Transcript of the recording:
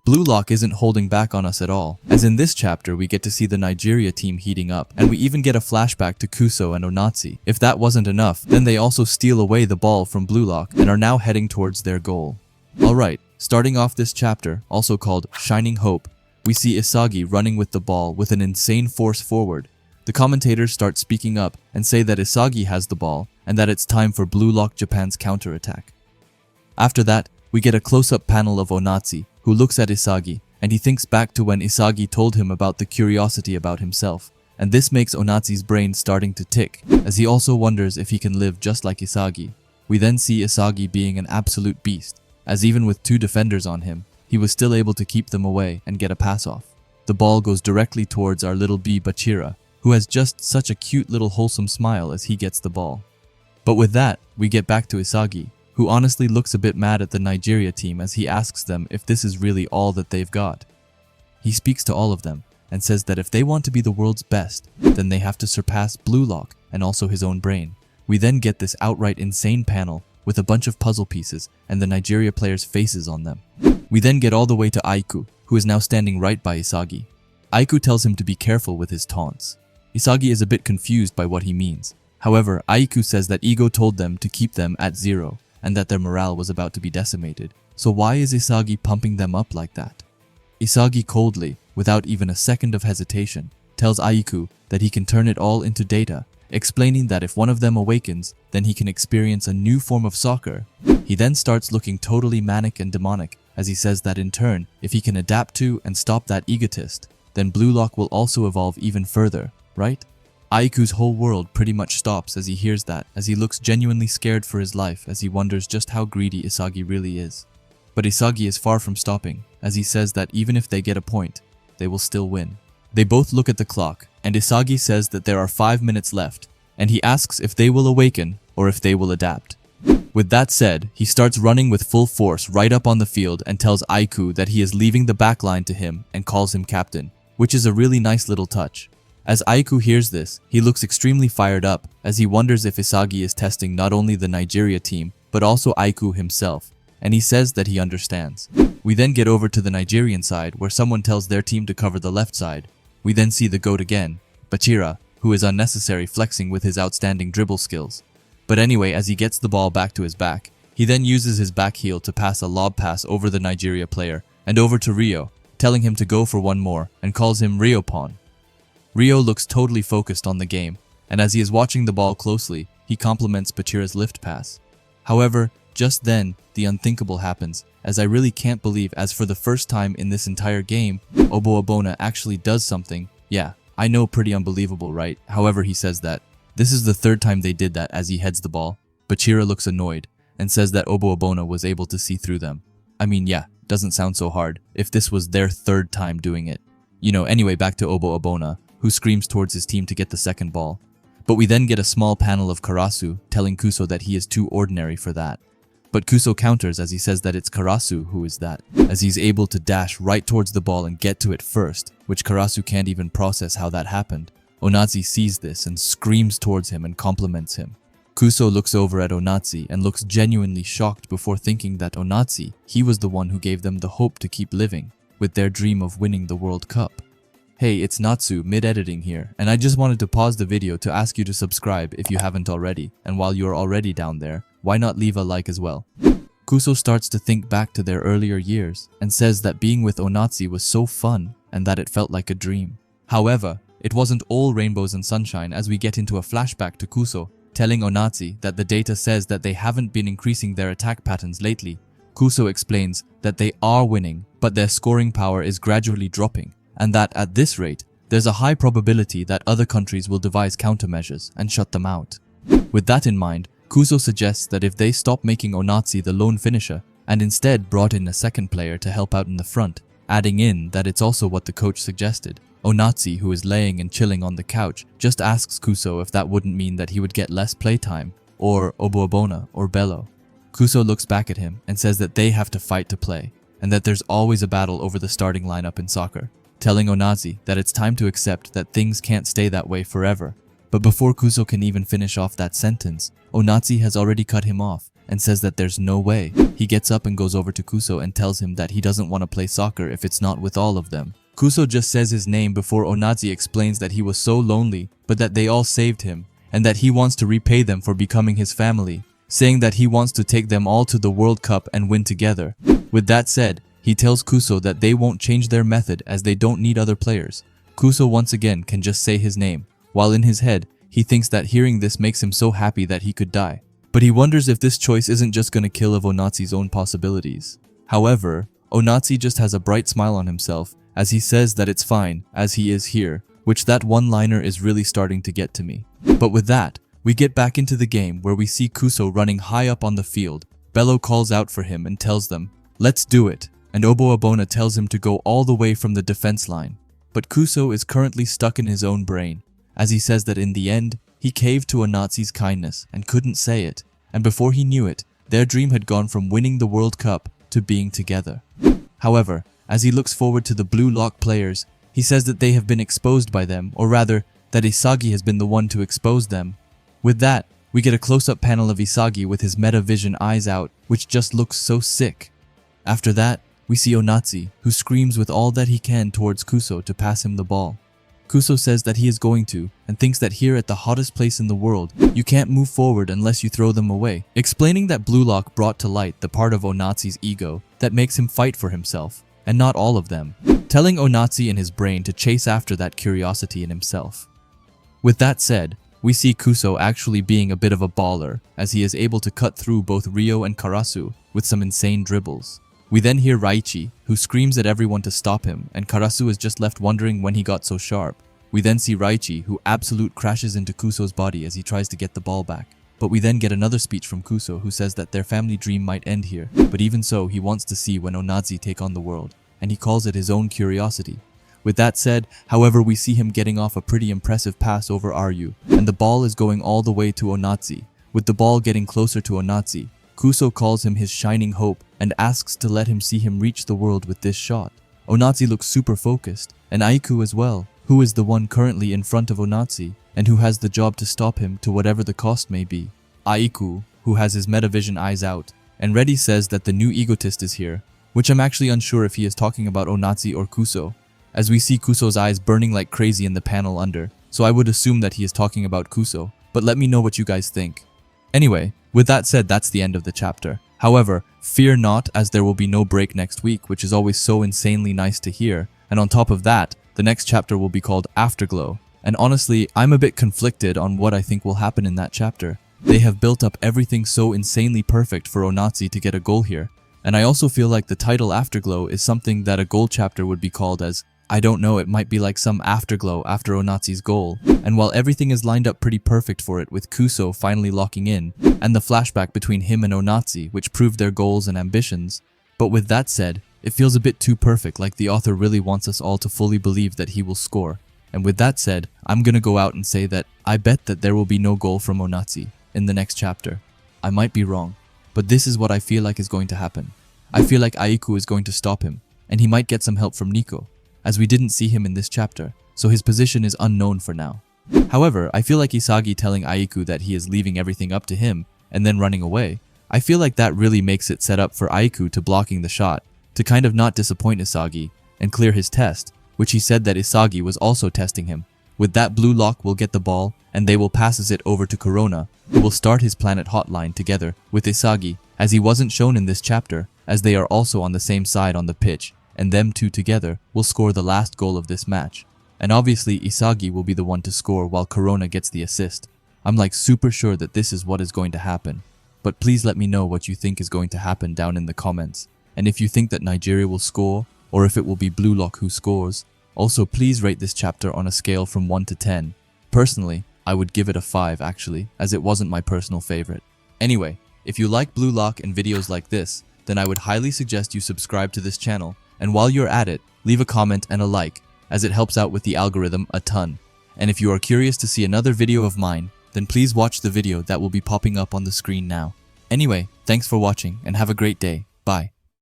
Blue Lock isn't holding back on us at all, as in this chapter we get to see the Nigeria team heating up, and we even get a flashback to Kuso and Onazi. If that wasn't enough, then they also steal away the ball from Blue Lock and are now heading towards their goal. Alright, starting off this chapter, also called Shining Hope, we see Isagi running with the ball with an insane force forward. The commentators start speaking up and say that Isagi has the ball and that it's time for Blue Lock Japan's counterattack. After that, we get a close-up panel of Onazi, who looks at Isagi, and he thinks back to when Isagi told him about the curiosity about himself, and this makes Onazi's brain starting to tick, as he also wonders if he can live just like Isagi. We then see Isagi being an absolute beast, as even with 2 defenders on him, he was still able to keep them away and get a pass off. The ball goes directly towards our little bee Bachira, who has just such a cute little wholesome smile as he gets the ball. But with that, we get back to Isagi, who honestly looks a bit mad at the Nigeria team as he asks them if this is really all that they've got. He speaks to all of them and says that if they want to be the world's best, then they have to surpass Blue Lock and also his own brain. We then get this outright insane panel with a bunch of puzzle pieces and the Nigeria players' faces on them. We then get all the way to Aiku, who is now standing right by Isagi. Aiku tells him to be careful with his taunts. Isagi is a bit confused by what he means. However, Aiku says that Ego told them to keep them at 0, and that their morale was about to be decimated. So why is Isagi pumping them up like that? Isagi coldly, without even a second of hesitation, tells Aiku that he can turn it all into data, explaining that if one of them awakens, then he can experience a new form of soccer. He then starts looking totally manic and demonic, as he says that in turn, if he can adapt to and stop that egotist, then Blue Lock will also evolve even further, right? Aiku's whole world pretty much stops as he hears that, as he looks genuinely scared for his life as he wonders just how greedy Isagi really is. But Isagi is far from stopping, as he says that even if they get a point, they will still win. They both look at the clock, and Isagi says that there are 5 minutes left, and he asks if they will awaken or if they will adapt. With that said, he starts running with full force right up on the field and tells Aiku that he is leaving the backline to him and calls him captain, which is a really nice little touch. As Aiku hears this, he looks extremely fired up, as he wonders if Isagi is testing not only the Nigeria team, but also Aiku himself, and he says that he understands. We then get over to the Nigerian side, where someone tells their team to cover the left side. We then see the GOAT again, Bachira, who is unnecessary flexing with his outstanding dribble skills. But anyway, as he gets the ball back to his back, he then uses his back heel to pass a lob pass over the Nigeria player, and over to Rio, telling him to go for one more, and calls him Riopon. Rio looks totally focused on the game, and as he is watching the ball closely, he compliments Bachira's lift pass. However, just then, the unthinkable happens, as I really can't believe as for the first time in this entire game, Oboabona actually does something. Yeah, I know, pretty unbelievable, right? However, he says that this is the 3rd time they did that as he heads the ball. Bachira looks annoyed, and says that Oboabona was able to see through them. I mean, yeah, doesn't sound so hard, if this was their 3rd time doing it. Anyway, back to Oboabona, who screams towards his team to get the second ball. But we then get a small panel of Karasu telling Kuso that he is too ordinary for that. But Kuso counters as he says that it's Karasu who is that, as he's able to dash right towards the ball and get to it first, which Karasu can't even process how that happened. Onazi sees this and screams towards him and compliments him. Kuso looks over at Onazi and looks genuinely shocked before thinking that Onazi, he was the one who gave them the hope to keep living, with their dream of winning the World Cup. Hey, it's Natsu, mid-editing here, and I just wanted to pause the video to ask you to subscribe if you haven't already, and while you're already down there, why not leave a like as well? Kuso starts to think back to their earlier years, and says that being with Onazi was so fun, and that it felt like a dream. However, it wasn't all rainbows and sunshine as we get into a flashback to Kuso, telling Onazi that the data says that they haven't been increasing their attack patterns lately. Kuso explains that they are winning, but their scoring power is gradually dropping, and that at this rate, there's a high probability that other countries will devise countermeasures and shut them out. With that in mind, Kuso suggests that if they stop making Onazi the lone finisher and instead brought in a second player to help out in the front, adding in that it's also what the coach suggested. Onazi, who is laying and chilling on the couch, just asks Kuso if that wouldn't mean that he would get less playtime, or Oboabona or Bello. Kuso looks back at him and says that they have to fight to play, and that there's always a battle over the starting lineup in soccer, telling Onazi that it's time to accept that things can't stay that way forever. But before Kuso can even finish off that sentence, Onazi has already cut him off, and says that there's no way. He gets up and goes over to Kuso and tells him that he doesn't want to play soccer if it's not with all of them. Kuso just says his name before Onazi explains that he was so lonely, but that they all saved him, and that he wants to repay them for becoming his family, saying that he wants to take them all to the World Cup and win together. With that said, he tells Kuso that they won't change their method as they don't need other players. Kuso once again can just say his name, while in his head, he thinks that hearing this makes him so happy that he could die. But he wonders if this choice isn't just gonna kill of Onazi's own possibilities. However, Onazi just has a bright smile on himself as he says that it's fine as he is here, which that one-liner is really starting to get to me. But with that, we get back into the game where we see Kuso running high up on the field. Bello calls out for him and tells them, "Let's do it," and Oboabona tells him to go all the way from the defense line. But Kuso is currently stuck in his own brain, as he says that in the end, he caved to Onazi's kindness and couldn't say it, and before he knew it, their dream had gone from winning the World Cup to being together. However, as he looks forward to the Blue Lock players, he says that they have been exposed by them, or rather, that Isagi has been the one to expose them. With that, we get a close-up panel of Isagi with his meta-vision eyes out, which just looks so sick. After that, we see Onazi, who screams with all that he can towards Kuso to pass him the ball. Kuso says that he is going to, and thinks that here at the hottest place in the world, you can't move forward unless you throw them away, explaining that Blue Lock brought to light the part of Onazi's ego that makes him fight for himself, and not all of them, telling Onazi in his brain to chase after that curiosity in himself. With that said, we see Kuso actually being a bit of a baller, as he is able to cut through both Ryo and Karasu with some insane dribbles. We then hear Raichi, who screams at everyone to stop him, and Karasu is just left wondering when he got so sharp. We then see Raichi, who absolute crashes into Kuso's body as he tries to get the ball back. But we then get another speech from Kuso who says that their family dream might end here, but even so he wants to see when Onazi take on the world, and he calls it his own curiosity. With that said, however, we see him getting off a pretty impressive pass over Ryu, and the ball is going all the way to Onazi. With the ball getting closer to Onazi, Kuso calls him his shining hope and asks to let him see him reach the world with this shot. Onazi looks super focused, and Aiku as well, who is the one currently in front of Onazi, and who has the job to stop him to whatever the cost may be. Aiku, who has his metavision eyes out, and Reddy says that the new egotist is here, which I'm actually unsure if he is talking about Onazi or Kuso, as we see Kuso's eyes burning like crazy in the panel under, so I would assume that he is talking about Kuso, but let me know what you guys think. Anyway, with that said, that's the end of the chapter. However, fear not, as there will be no break next week, which is always so insanely nice to hear, and on top of that, the next chapter will be called Afterglow, and honestly, I'm a bit conflicted on what I think will happen in that chapter. They have built up everything so insanely perfect for Onazi to get a goal here, and I also feel like the title Afterglow is something that a goal chapter would be called as, I don't know, it might be like some afterglow after Onazi's goal. And while everything is lined up pretty perfect for it with Kuso finally locking in, and the flashback between him and Onazi which proved their goals and ambitions, but with that said, it feels a bit too perfect, like the author really wants us all to fully believe that he will score. And with that said, I'm gonna go out and say that I bet that there will be no goal from Onazi in the next chapter. I might be wrong, but this is what I feel like is going to happen. I feel like Aiku is going to stop him, and he might get some help from Nico, as we didn't see him in this chapter, so his position is unknown for now. However, I feel like Isagi telling Aiku that he is leaving everything up to him and then running away, I feel like that really makes it set up for Aiku to blocking the shot, to kind of not disappoint Isagi and clear his test, which he said that Isagi was also testing him. With that, Blue Lock will get the ball and they will passes it over to Corona, who will start his planet hotline together with Isagi, as he wasn't shown in this chapter, as they are also on the same side on the pitch, and them two together will score the last goal of this match. And obviously Isagi will be the one to score while Corona gets the assist. I'm like super sure that this is what is going to happen. But please let me know what you think is going to happen down in the comments. And if you think that Nigeria will score, or if it will be Blue Lock who scores. Also, please rate this chapter on a scale from 1 to 10. Personally, I would give it a 5 actually, as it wasn't my personal favorite. Anyway, if you like Blue Lock and videos like this, then I would highly suggest you subscribe to this channel. And while you're at it, leave a comment and a like, as it helps out with the algorithm a ton. And if you are curious to see another video of mine, then please watch the video that will be popping up on the screen now. Anyway, thanks for watching and have a great day. Bye.